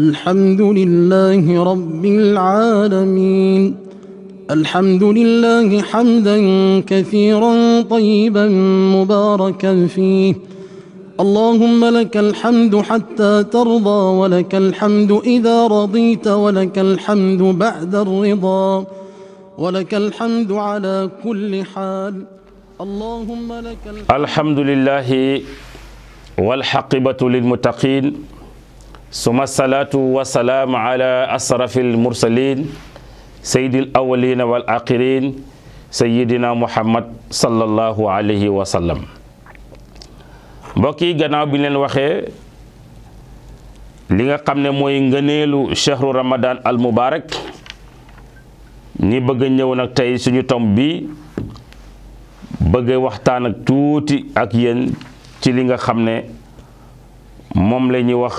الحمد لله رب العالمين الحمد لله حمدا كثيرا طيبا مباركا فيه اللهم لك الحمد حتى ترضى ولك الحمد إذا رضيت ولك الحمد بعد الرضا ولك الحمد على كل حال اللهم لك الحمد لله والحقبة للمتقين ثم الصلاة والسلام على أشرف المرسلين سيد الأولين والآخرين سيدنا محمد صلى الله عليه وسلم mbokk yi gannaaw bi leen waxee li nga xam ne mooy ngëneelu chahru ramadan al mubarak ñi bëgg ñëw nag tey suñu tomb bi bëgg waxtaan ak tuuti ak yéen ci li nga xam ne moom la ñuy wax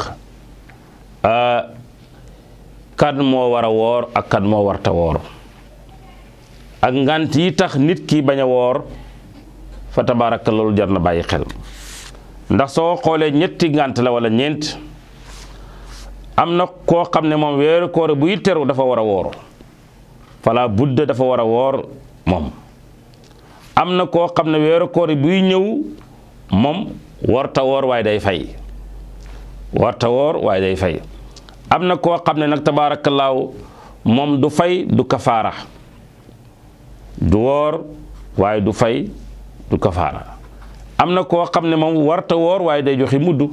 kan moo war a woor ak kan moo warta woor ak ngant yi tax nit ki bañ a woor fa tabaraka loolu jar na bàyyi xel ndax soo xoolee ñetti ngant la wala ñeent am na koo xam ne moom weeru koor buy teru dafa war a woor fala budda dafa war a woor moom am na koo xam ne weeru koor buy ñëw moom warta woor waaye day fay warta woor waaye day fay am na koo xam ne nag tabaarakallaahu moom du fay du kafaara du woor waaye du fay du kafaara am na koo xam ne moom warta woor waaye day joxe mudd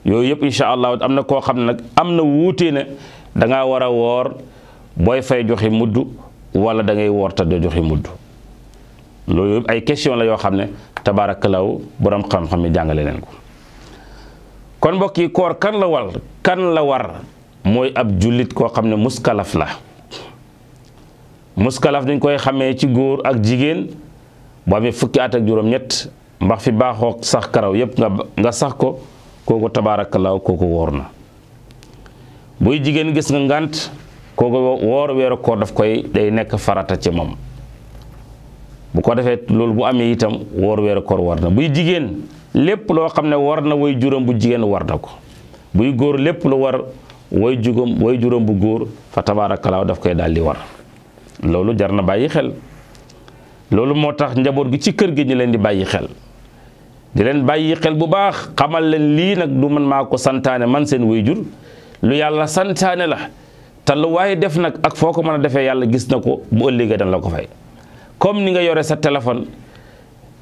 yooyu yëpp incha allah am na koo xam ne nag am na wuute ne da ngaa war a woor booy fay joxe mudd wala da ngay woor te doo joxe mudd loolu yëpp ay question la yoo xam ne tabaarakallaahu borom xam-xam yi jàngale leen ko kon mbokk yi koor kan la war mooy ab jullit koo xam ne muskalaf la muskalaf dañ koy xamee ci góor ak jigéen boo amee fukki at ak juróom-ñett mbax fi baaxoo sax karaw yépp nga sax ko kooku tabaarakallaahu kooku woor na buy jigéen gis nga ngant kooku woor weeru koor daf koy day nekk farata ci moom bu ko defee loolu bu amee itam woor weeru koor war na buy jigéen lépp loo xam ne war na way juróom bu jigéen war na ko buy góor lépp lu war way juróom bu góor fa tabaarakallaahu daf koy daal di war loolu jar na bàyyi xel loolu moo tax njaboot gi ci kër gi ñu leen di bàyyi xel di leen bàyyi xel bu baax xamal leen lii nag du man maa ko santaane man seen way jur lu yàlla santaane la te lu waaye def nag ak foo ko mën a defee yàlla gis na ko bu ëllëgee dan la ko fay comme ni nga yore sa téléphone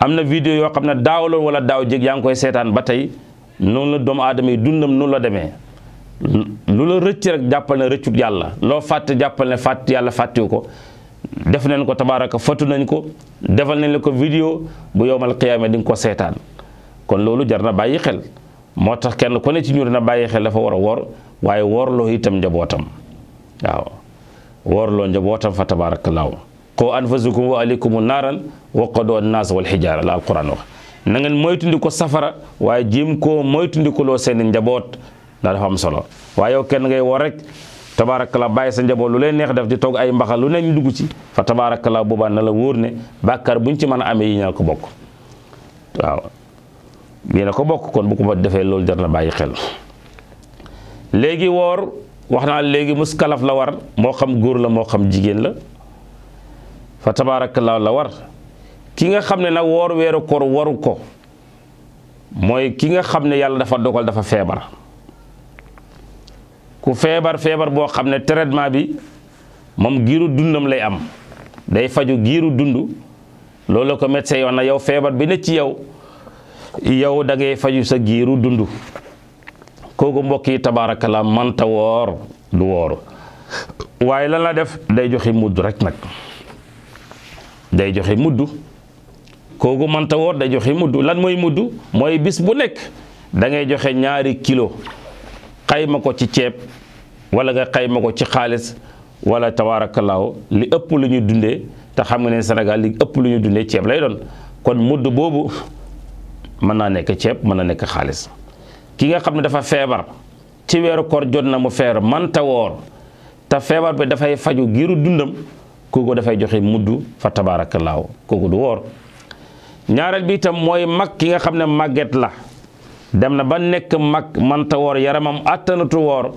am na vidéo yoo xam ne daaw la wala daaw jég yaa ngi koy seetaan ba tey noonu la doomu aadama yi dundam noonu la demee lu la rëcc rek jàppal ne rëccut yàlla loo fàtte jàppal ne fàtt yàlla fàttiwu ko def nañ ko tabaaraka fatu nañ ko defal nañ la ko vidéo bu yowmal qiyaama di nga ko seetaan kon loolu jar na bàyyi xel moo tax kenn ku ne ci ñu na bàyyi xel dafa war a woor waaye woorloo itam njabootam waaw woorloo njabootam fa tabaarakallaahu qu anfusakum wa ahlikum naaran waqoodoo annaas wal xijaara la alquran wax na ngeen moytundi ko safara waaye jéem koo moytundi ko loo seen njaboot ndax dafa am solo waaye yow kenn ngay woor rek tabaarakallaa bàyyi sa njaboot lu leen neex def di togg ay mbaxal lu ne ñu dugg ci fa tabaarakallaa boobaa na la wóor ne bàkkaar buñ ci mën a amee yi ña ko bokk waaw yéena ko bokk kon bu ko defee loolu jar na bàyyi xel léegi woor wax naa léegi muskalaf la war moo xam góor la moo xam jigéen la fa tabaarakallaa la war ki nga xam ne nag woor weeru koor waru ko mooy ki nga xam ne yàlla dafa dogal dafa feebar ku feebar boo xam ne traitement bi moom giiru dundam lay am day faju giiru dund loolu la ko médecin wax na yow feebar bi ne ci yow da ngay faju sa giiru dund kooku mbokk yi tabaarakallaa manta woor du woor waaye lan la def day joxe mudd rek nag day joxe mudd kooku manta woor day joxe mudd lan mooy mudd mooy bis bu nekk da ngay joxe 2 kilo xayma ko ci ceeb wala nga xayma ko ci xaalis wala tabaarakallaahu li ëpp lu ñu dundee te xam nga ne Sénégal li ëpp lu ñu dundee ceeb lay doon kon mudd boobu mën naa nekk ceeb mën na nekk xaalis ki nga xam ne dafa feebar ci weeru koor jot na mu feebar manta woor te feebar bi dafay faju giiru dundam kooku dafay joxe mudd fa tabaarakallaahu kooku du woor ñaareel bi itam mooy mag ki nga xam ne màgget la dem na ba nekk mag manta woor yaramam àttanatu woor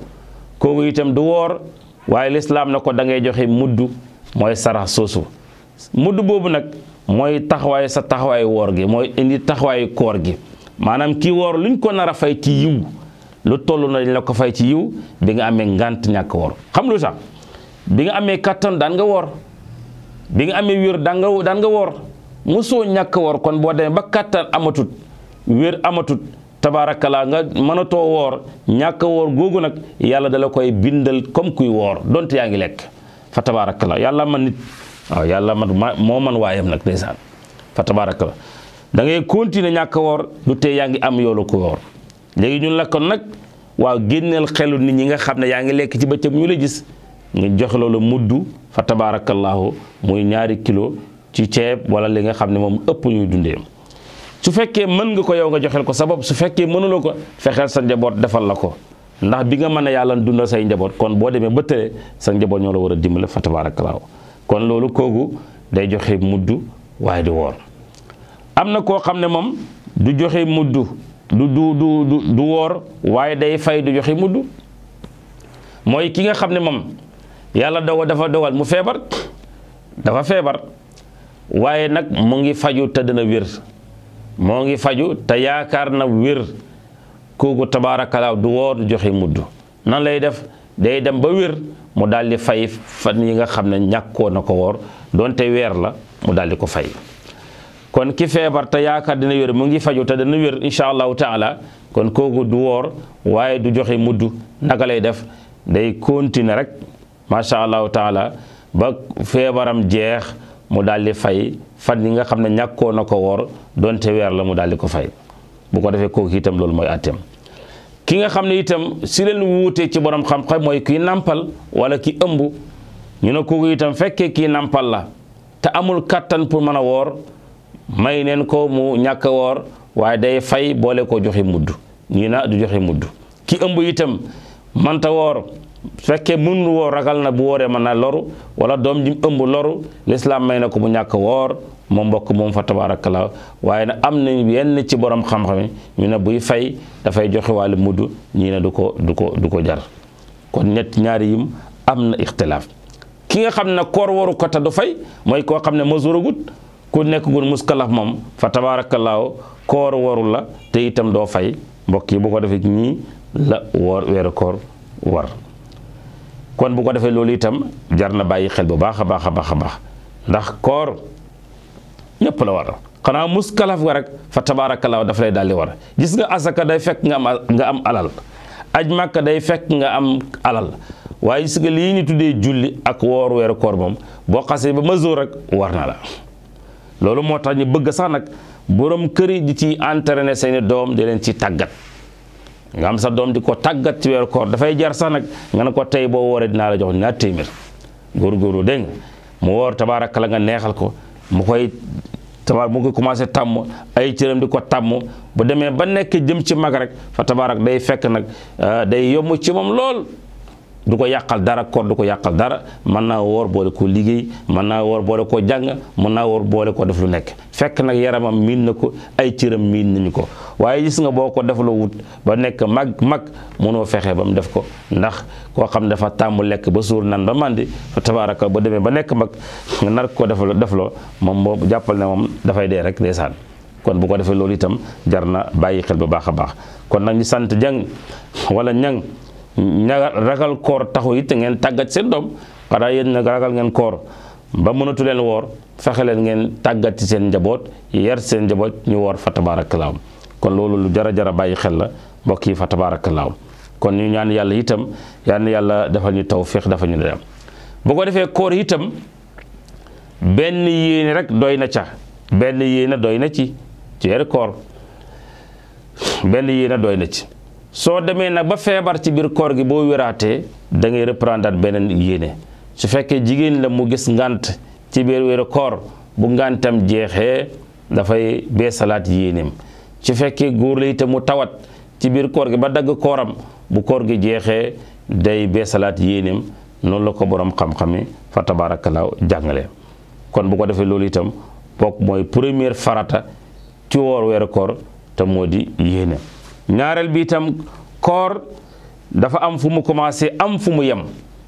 kooku itam du woor waaye lislaam na ko da ngay joxe mudd mooy sarax soosu mudd boobu nag mooy taxawaay sa taxawaay woor gi mooy indi taxawaayu koor gi maanaam kii woor luñ ko nar a fay ci yiw lu toll na dañ la ko fay ci yiw bi nga amee ngant ñàkk woor xam lu sax bi nga amee kattan daan nga woor bi nga amee wér daan nga woor mosoo ñàkk woor kon boo demee ba kattan amatut wér amatut tabaarakallaa nga mënatoo woor ñàkk woor googu nag yàlla dala koy bindal comme kuy woor donte yaa ngi lekk fa tabaarakallaa yàlla man nit waaw yàlla moo man waayam nag ndeysaan fa tabaarakallaa da ngay continuer ñàkk woor du tee yaa ngi am yoolu ku woor léegi ñun la kon nag waaw génneel xelu nit ñi nga xam ne yaa ngi lekk ci bëccëg ñu la gis nga joxe loolu muddu fa tabaarakallaahu muy 2 kilo ci ceeb wala li nga xam ne moom ëpp ñuy dundee su fekkee mën nga ko yow nga joxel ko sa bopp su fekkee mënuloo ko fexeel sa njaboot defal la ko ndax bi nga mën a yàlla dundal say njaboot kon boo demee ba tële sa njaboot ñoo la war a dimbale fa tabaarakallaahu kon loolu kooku day joxe muddu waaye di woor am na koo xam ne moom du joxe muddu du woor waaye day fay du joxe muddu mooy ki nga xam ne moom yàlla dafa dogal mu dafa feebar waaye nag mu ngi faju te dina wér moo ngi faju te yaakaar na wér kooku tabaarakallaa du woor du joxe muddu nan lay def day dem ba wér mu daal di fay fan yi nga xam ne ñàkkoo na ko woor donte weer la mu daal di ko fay kon ki feebar te yaakaar dina wér mu ngi faju te dina wér insha allahu taala kon kooku du woor waaye du joxe muddu naka lay def day continuer rek macha allahu taala ba feebaram jeex mu daal di fay fan yi nga xam ne ñàkkoo na ko woor donte weer la mu daal di ko fay bu ko defee kooku itam loolu mooy àtteem ki nga xam ne itam si leen wuutee ci borom xam-xam mooy kii nampal wala ki ëmb ñu ne kooku itam fekkee kii nampal la te amul kattan pour mën a woor may neen ko mu ñàkk a woor waaye day fay boole ko joxe mudd ñii na du joxe mudd ki ëmb itam manta woor fekkee mënul woor ragal na bu wooree mën na loru wala doom ji ëmb loru lislaam may na ko mu ñàkk woor moom mbokk moom fa tabaarakallaa waaye nag am na yenn ci borom xam-xam ñu ne buy fay dafay joxe wàllu mudd ñii ne du ko jar kon ñaari yim am na ixtilaaf ki nga xam ne koor waru ko te du fay mooy koo xam ne masuragut ku nekkagul muskalaf moom fa tabaarakallaa koor warul la te itam doo fay mbokk yi bu ko defee ñii la woor weeru koor war kon bu ko defee loolu itam jar na bàyyi xel bu baax a baax a baax a baax ndax koor ñëpp la war xanaa muskalaf nga rek fa tabaarakallaa daf lay daldi war gis nga asaka day fekk nga am alal aj màkka day fekk nga am alal waaye gis nga lii ñu tuddee julli ak woor weeru koor moom boo xasee ba masoor rek war na la loolu moo tax ñu bëgg sax nag borom kër yi di ci entraîner seeni doom di leen ci tàggat nga am sa doom di ko tàggat ci weeru koor dafay jar sax nag nga ne ko tey boo wooree dinaa la jox 2 téeméer góorgóorlu dégg nga mu woor tabaarakalla nga neexal ko mu koy commencé tàmm ay cëram di ko tàmm bu demee ba nekk jëm ci mag rek fa tabaarak day fekk nag day yomb ci moom lool du ko yàqal dara koor du ko yàqal dara mën naa woor boole ko liggéey mën naa woor boole ko jàng mën naa woor boole ko def lu nekk fekk nag yaramam miin na ko ay cëram miin nañu ko waaye gis nga boo ko defloo wut ba nekk mag mënoo fexe ba mu def ko ndax koo xam ne dafa tàmm lekk ba suur nan ba màndi fa tabaaraka ba demee ba nekk mag nga nar ko defloo moom boobu jàppal ne moom dafay dee rek ndeysaan kon bu ko defee loolu itam jar na bàyyi xel bu baax a baax kon nag ñu sant jàng wala ñang ragal koor taxu it ngeen tàggat seen doom xanaa yéen nag ragal ngeen koor ba mënatu leen woor fexe leen ngeen tàggat ci seen njaboot yar seen njaboot ñu woor fa tabaarakallaahu kon loolu lu jara bàyyi xel la mbokk yi fa tabaarakallaahu kon ñu ñaan yàlla itam yal na yàlla defal ñu tawfiq dafa ñu dem bu ko defee koor itam benn yéene rek doy na ca benn yéene doy na ci weeru koor benn yéene doy na ci soo demee nag ba feebar ci biir koor gi boo wéraatee da ngay reprendre beneen yéene su fekkee jigéen la mu gis ngant ci biir weeru koor bu ngantam jeexee dafay beesalaat yéeneem su fekkee góor la itam mu tawat ci biir koor gi ba dagg kooram bu koor gi jeexee day beesalaat yéeneem noonu la ko borom xam-xami fa tabaarakallaahu jàngale kon bu ko defee loolu itam bokk mooy première farata ci woor weeru koor te moo di yéene ñaareel bi itam koor dafa am fu mu commencé am fu mu yem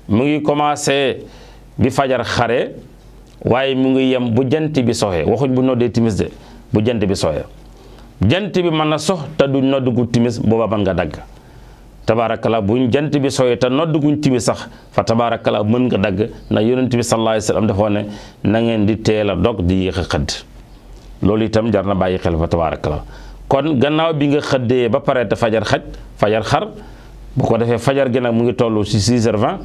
mu ngi commencé bi fajar xare waaye mu ngi yem bu jant bi soxee waxuñ bu noddee timis de bu jant bi soxee jant bi mën na sox te du noddugu timis booba mën nga dagg tabaarakallaa buñ jant bi soxee te nodduguñ timis sax fa tabaarakallaa mën nga dagg ndax yonent bi sallallahu alayhi wa sallam dafa ne na ngeen di teel a dog di yéex a xëdd loolu itam jar na bàyyi xel fa tabaarakallaa kon gannaaw bi nga xëddee ba pare te fajar xar bu ko defee fajar gi nag mu ngi toll ci 6h20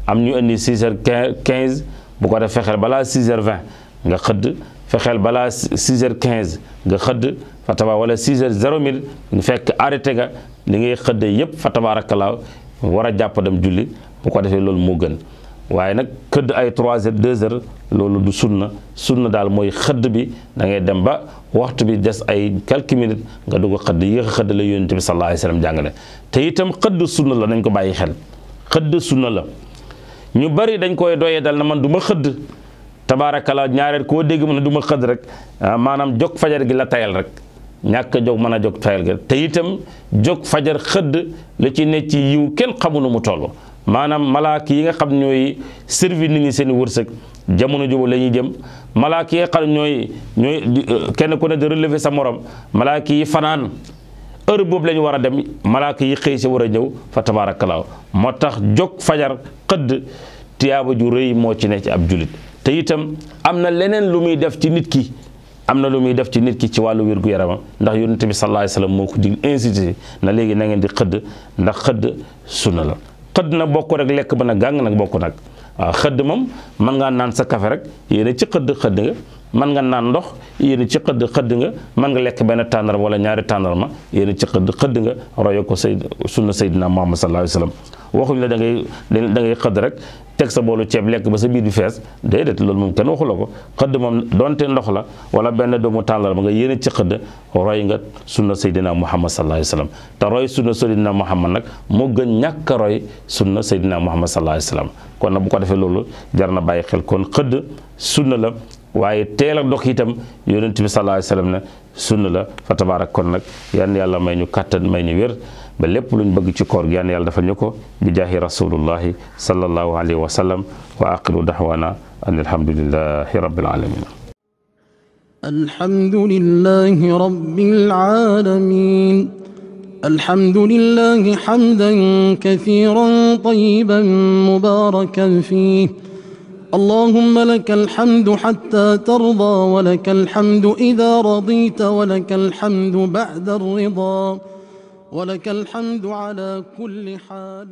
am ñu indi 6h15 bu ko def fexeel balaa 6h20 nga xëdd fexeel balaa 6h15 nga xëdd fa wala 6h00 nga fekk arrêté nga li ngay xëddee yépp fa tabaarakallaa war a jàpp dem julli bu ko defee loolu moo gën waaye nag xëdd ay 3h 2h loolu du sunna daal mooy xëdd bi da ngay dem ba waxtu bi des ay quelques minutes nga dugg xëdd yéex a xëdd la yonent bi sallallahu alayhi wa sallam jàngale te itam xëdd sunna la nañ ko bàyyi xel xëdd sunna la ñu bari dañ koy doyee dal na man du ma xëdd tabaarakallaa ñaareel koo dégg mu ne du ma xëdd rek maanaam jóg fajar gi la tayal rek ñàkk a jóg mën a jóg tayal gi te itam jóg fajar xëdd la ci ne ci yiw kenn xamu nu mu toll maanaam malaaka yi nga xam ñooy servi nit ñi seen wërsëg jamono joobu la ñuy jëm malaaka yi nga xam ñooy kenn ku ne di relever sa morom malaaka yi fanaan heure boobu la ñu war a dem malaaka yi xëy si war a ñëw fa tabaarakallaa moo tax jóg fajar xëdd tiyaaba ju rëy moo ci ne ci ab julit te itam am na leneen lu muy def ci nit ki ci wàllu wér-gu-yaramam ndax yonent bi sallallahu alayhi wa sallam moo ko dig incité na léegi na ngeen di xëdd ndax xëdd sunna la xëdd na bokk rek lekk ba nag gàng nag bokk nag waaw xëdd moom mën ngaa naan sa café rek yéena ci xëdd nga mën nga naan ndox yéena ci xëdd nga mën nga lekk benn tàndarma wala ñaari tàndarma yéena ci xëdd nga royo ko sunna Seydina Muhammad sallallahu alayhi wa sallam waxuñ la da ngay xëdd rek teg sa boolu ceeb lekk ba sa biir bi fees déedéet loolu moom kenn waxu la ko xëdd moom donte ndox la wala benn doomu tàndarma nga yéene ci xëdd roy nga sunna Seydina Muhammad sallallahu alayhi wa sallam te roy sunna Seydina Muhammad nag moo gën ñàkk a roy sunna Seydina Muhammad sallallahu alayhi wa sallam kon nag bu ko defee loolu jar na bàyyi xel kon xëdd sunna la waaye teel a dog itam yonent bi sallallahu alayhi wa sallam ne sunna la fa tabaarak kon nag yan yàlla may ñu kàttan may ñu wér ba lépp luñ bëgg ci koor gi yan yàlla defal ñu ko bi jaahi rasulullahi sallallahu alayhi wa sallam wa aqiru dahwana an alhamdulillahi rabbil alamin alhamdulillahi rabbil alamin alhamdulillahi hamdan kathiran tayyiban mubarakan fihi اللهم لك الحمد حتى ترضى ولك الحمد إذا رضيت ولك الحمد بعد الرضا ولك الحمد على كل حال.